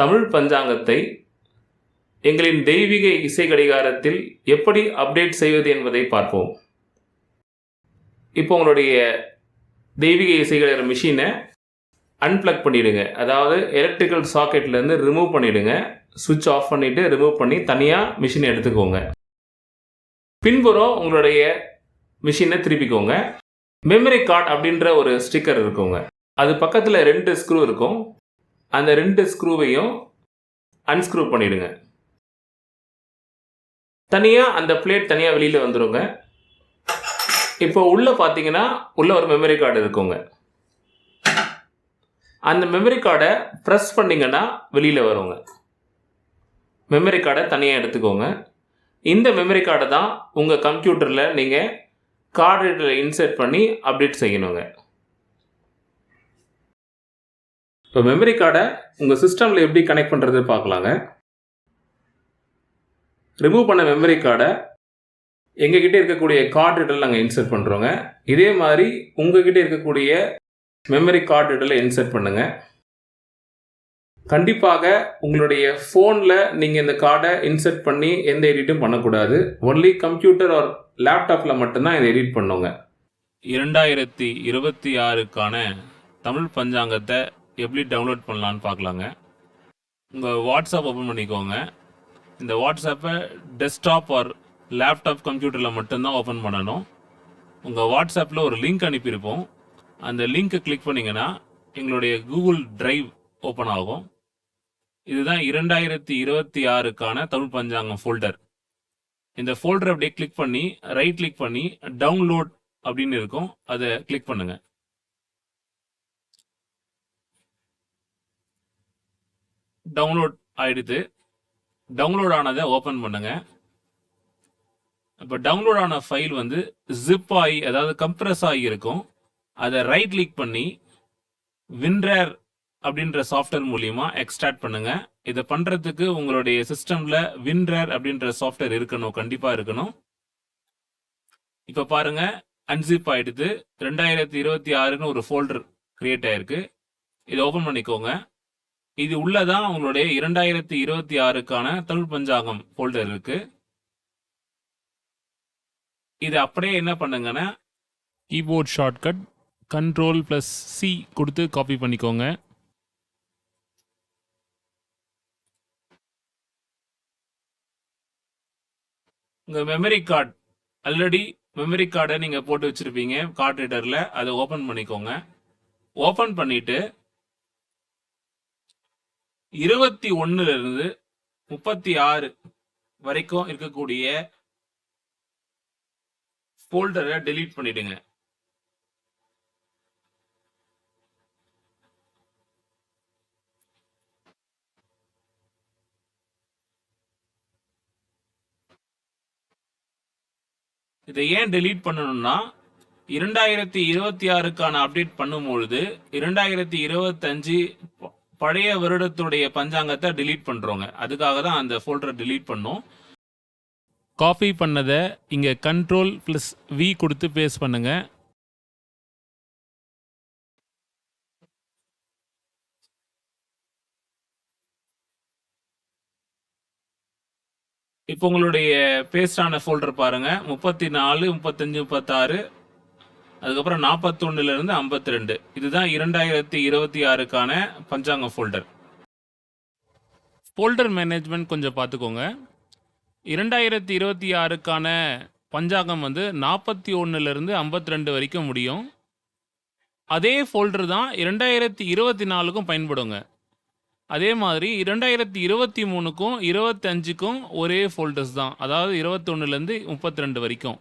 தமிழ் பஞ்சாங்கத்தை எங்களின் தெய்வீக இசை கடிகாரத்தில் எப்படி அப்டேட் செய்வது என்பதை பார்ப்போம். இப்போ உங்களுடைய தெய்வீக இசை கடிகார மிஷினை அன்பிளக் பண்ணிவிடுங்க. அதாவது எலக்ட்ரிக்கல் சாக்கெட்லேருந்து ரிமூவ் பண்ணிவிடுங்க. சுவிட்ச் ஆஃப் பண்ணிவிட்டு ரிமூவ் பண்ணி தனியாக மிஷினை எடுத்துக்கோங்க. பின்புறம் உங்களுடைய மிஷினை திருப்பிக்கோங்க. மெமரி கார்டு அப்படின்ற ஒரு ஸ்டிக்கர் இருக்குங்க. அது பக்கத்தில் 2 ஸ்க்ரூ இருக்கும். அந்த 2 ஸ்க்ரூவையும் அன்ஸ்க்ரூ பண்ணிவிடுங்க. தனியாக அந்த பிளேட் தனியாக வெளியில் வந்துடுங்க. இப்போ உள்ளே பார்த்தீங்கன்னா உள்ளே ஒரு மெமரி கார்டு இருக்குங்க. அந்த மெமரி கார்டை ப்ரெஸ் பண்ணிங்கன்னா வெளியில் வருங்க. மெமரி கார்டை தனியாக எடுத்துக்கோங்க. இந்த மெமரி கார்டை தான் உங்கள் கம்ப்யூட்டரில் நீங்கள் கார்டு ரீடரில் இன்சர்ட் பண்ணி அப்டேட் செய்யணுங்க. இப்போ மெமரி கார்டை உங்கள் சிஸ்டமில் எப்படி கனெக்ட் பண்ணுறது பார்க்கலாங்க. ரிமூவ் பண்ண மெமரி கார்டை எங்ககிட்ட இருக்கக்கூடிய கார்டு ரீடரில் நாங்கள் இன்சர்ட் பண்ணுறோங்க. இதே மாதிரி உங்ககிட்ட இருக்கக்கூடிய மெமரி கார்டு ரீடரில் இன்சர்ட் பண்ணுங்கள். கண்டிப்பாக உங்களுடைய ஃபோனில் நீங்கள் இந்த கார்டை இன்சர்ட் பண்ணி எந்த எடிட்டும் பண்ணக்கூடாது. ஒன்லி கம்ப்யூட்டர் ஆர் லேப்டாப்பில் மட்டும்தான் இதை எடிட் பண்ணுங்க. 2026க்கான தமிழ் பஞ்சாங்கத்தை எப்படி டவுன்லோட் பண்ணலான்னு பார்க்கலாங்க. உங்கள் வாட்ஸ்அப் ஓப்பன் பண்ணிக்கோங்க. இந்த வாட்ஸ்அப்பை டெஸ்க்டாப் ஆர் லேப்டாப் கம்ப்யூட்டரில் மட்டும்தான் ஓப்பன் பண்ணணும். உங்கள் வாட்ஸ்அப்பில் ஒரு லிங்க் அனுப்பியிருப்போம். அந்த லிங்க்கை கிளிக் பண்ணிங்கன்னா எங்களுடைய கூகுள் டிரைவ் ஓப்பன் ஆகும். இதுதான் 2026க்கான தமிழ் பஞ்சாங்கம் ஃபோல்டர். இந்த ஃபோல்டரை அப்படியே கிளிக் பண்ணி ரைட் கிளிக் பண்ணி டவுன்லோட் அப்படின்னு இருக்கும், அதை கிளிக் பண்ணுங்க. டவுன்லோட் ஆயிடுது. டவுன்லோட் ஆனதை ஓப்பன் பண்ணுங்க. இப்போ டவுன்லோட் ஆன ஃபைல் வந்து ஜிப் ஆகி, அதாவது கம்ப்ரஸ் ஆகி இருக்கும். அதை ரைட் கிளிக் பண்ணி வின்ரேர் அப்படின்ற சாஃப்ட்வேர் மூலியமா எக்ஸ்ட்ராக்ட் பண்ணுங்க. இதை பண்றதுக்கு உங்களுடைய சிஸ்டம்ல வின்ரேர் அப்படின்ற சாஃப்ட்வேர் இருக்கணும், கண்டிப்பா இருக்கணும். இப்ப பாருங்க, அன்சிப் ஆயிடுது. 2026ன்னு ஒரு ஃபோல்டர் கிரியேட் ஆயிருக்கு. இதை ஓபன் பண்ணிக்கோங்க. இது உள்ளதான் உங்களுடைய 2026க்கான தமிழ் பஞ்சாங்கம் ஃபோல்டர் இருக்கு. இது அப்படியே என்ன பண்ணுங்கன்னா கீபோர்ட் ஷார்ட்கட் Ctrl+C கொடுத்து காப்பி பண்ணிக்கோங்க. உங்கள் மெமரி கார்டு ஆல்ரெடி மெமரி கார்டை நீங்கள் போட்டு வச்சுருப்பீங்க கார்டு ரீடரில், அதை ஓப்பன் பண்ணிக்கோங்க. ஓப்பன் பண்ணிவிட்டு 21லிருந்து 36 வரைக்கும் இருக்கக்கூடிய ஃபோல்டரை டெலீட் பண்ணிடுங்க. இதை ஏன் டெலீட் பண்ணணும்னா 2026க்கான அப்டேட் பண்ணும்பொழுது 2025 பழைய வருடத்துடைய பஞ்சாங்கத்தை டெலீட் பண்றோங்க. அதுக்காக தான் அந்த ஃபோல்டரை டெலீட் பண்ணோம். காப்பி பண்ணதை இங்க Ctrl+V கொடுத்து பேஸ்ட் பண்ணுங்க. இப்போ உங்களுடைய பேஸ்டான ஃபோல்டர் பாருங்க. 34, 35, 36, அதுக்கப்புறம் 41லிருந்து 52. இதுதான் 2026க்கான பஞ்சாங்க ஃபோல்டர். ஃபோல்டர் மேனேஜ்மெண்ட் கொஞ்சம் பார்த்துக்கோங்க. 2026க்கான பஞ்சாங்கம் வந்து 41லிருந்து 52 வரைக்கும் முடியும். அதே ஃபோல்டர் தான் 2024க்கும் பயன்படுங்க. அதே மாதிரி 2023க்கும் 25க்கும் ஒரே ஃபோல்டர்ஸ் தான், அதாவது 21லேருந்து 32 வரைக்கும்.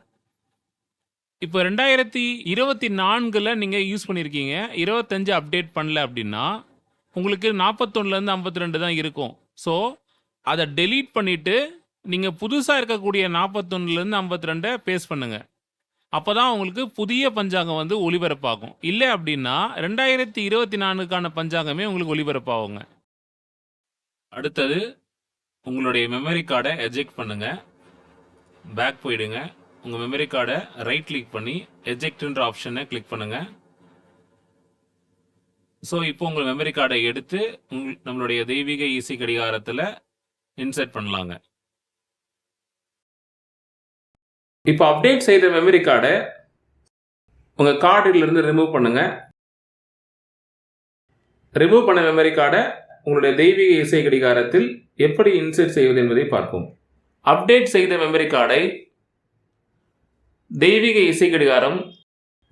இப்போ 2024ல் நீங்கள் யூஸ் பண்ணியிருக்கீங்க, 25 அப்டேட் பண்ணல அப்படின்னா உங்களுக்கு 41லேருந்து 52 தான் இருக்கும். ஸோ அதை டெலீட் பண்ணிவிட்டு நீங்கள் புதுசாக இருக்கக்கூடிய 41லேருந்து 52 பேஸ்ட் பண்ணுங்கள். அப்போ தான் உங்களுக்கு புதிய பஞ்சாங்கம் வந்து ஒளிபரப்பாகும். இல்லை அப்படின்னா 2024க்கான பஞ்சாங்கமே உங்களுக்கு ஒளிபரப்பாகுங்க. அடுத்தது உங்களுடைய மெமரி கார்டை எஜெக்ட் பண்ணுங்க. பேக் போயிடுங்க. உங்கள் மெமரி கார்டை ரைட் கிளிக் பண்ணி எஜெக்ட்ன்ற ஆப்ஷனை கிளிக் பண்ணுங்க. ஸோ இப்போ உங்கள் மெமரி கார்டை எடுத்து நம்மளுடைய தெய்வீக இசை கடிகாரத்தில் இன்சர்ட் பண்ணலாங்க. இப்போ அப்டேட் செய்த மெமரி கார்டை உங்கள் கார்டிலிருந்து ரிமூவ் பண்ணுங்க. ரிமூவ் பண்ண மெமரி கார்டை உங்களுடைய தெய்வீக இசை கடிகாரத்தில் எப்படி இன்சர்ட் செய்வது என்பதை பார்ப்போம். அப்டேட் செய்த மெமரி கார்டை தெய்வீக இசை கடிகாரம்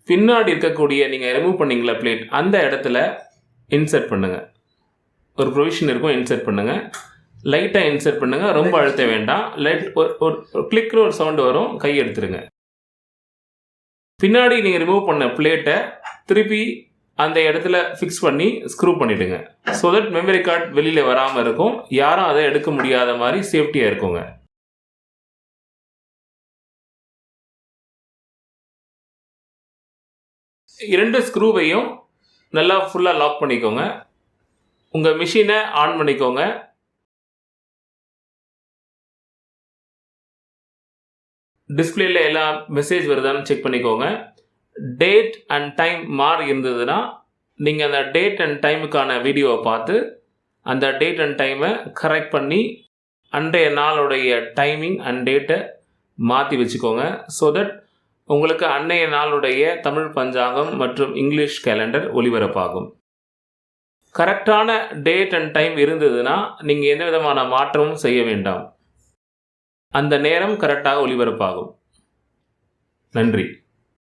பின்னாடி இருக்கக்கூடிய நீங்கள் ரிமூவ் பண்ணீங்களா பிளேட், அந்த இடத்துல இன்சர்ட் பண்ணுங்கள். ஒரு ப்ரொவிஷன் இருக்கும், இன்சர்ட் பண்ணுங்கள். லைட்டாக இன்சர்ட் பண்ணுங்கள், ரொம்ப அழுத்த வேண்டாம். ஒரு கிளிக்னு ஒரு சவுண்டு வரும், கை எடுத்துருங்க. பின்னாடி நீங்கள் ரிமூவ் பண்ண பிளேட்டை திருப்பி அந்த இடத்துல ஃபிக்ஸ் பண்ணி ஸ்க்ரூ பண்ணிவிடுங்க. ஸோ தட் மெமரி கார்டு வெளியில் வராமல் இருக்கும், யாரும் அதை எடுக்க முடியாத மாதிரி சேஃப்டியாக இருக்குங்க. இரண்டு ஸ்க்ரூவையும் நல்லா ஃபுல்லாக லாக் பண்ணிக்கோங்க. உங்கள் மிஷினை ஆன் பண்ணிக்கோங்க. டிஸ்பிளேல எல்லா மெசேஜ் வருதான்னு செக் பண்ணிக்கோங்க. டேட் அண்ட் டைம் மாறி இருந்ததுன்னா நீங்கள் அந்த டேட் அண்ட் டைமுக்கான வீடியோவை பார்த்து அந்த டேட் அண்ட் டைமை கரெக்ட் பண்ணி அன்றைய நாளுடைய டைமிங் அண்ட் டேட்டை மாற்றி வச்சுக்கோங்க. ஸோ தட் உங்களுக்கு அன்றைய நாளுடைய தமிழ் பஞ்சாங்கம் மற்றும் இங்கிலீஷ் கேலண்டர் ஒளிபரப்பாகும். கரெக்டான டேட் அண்ட் டைம் இருந்ததுன்னா நீங்கள் எந்த விதமான மாற்றமும் செய்ய வேண்டாம். அந்த நேரம் கரெக்டாக ஒளிபரப்பாகும். நன்றி.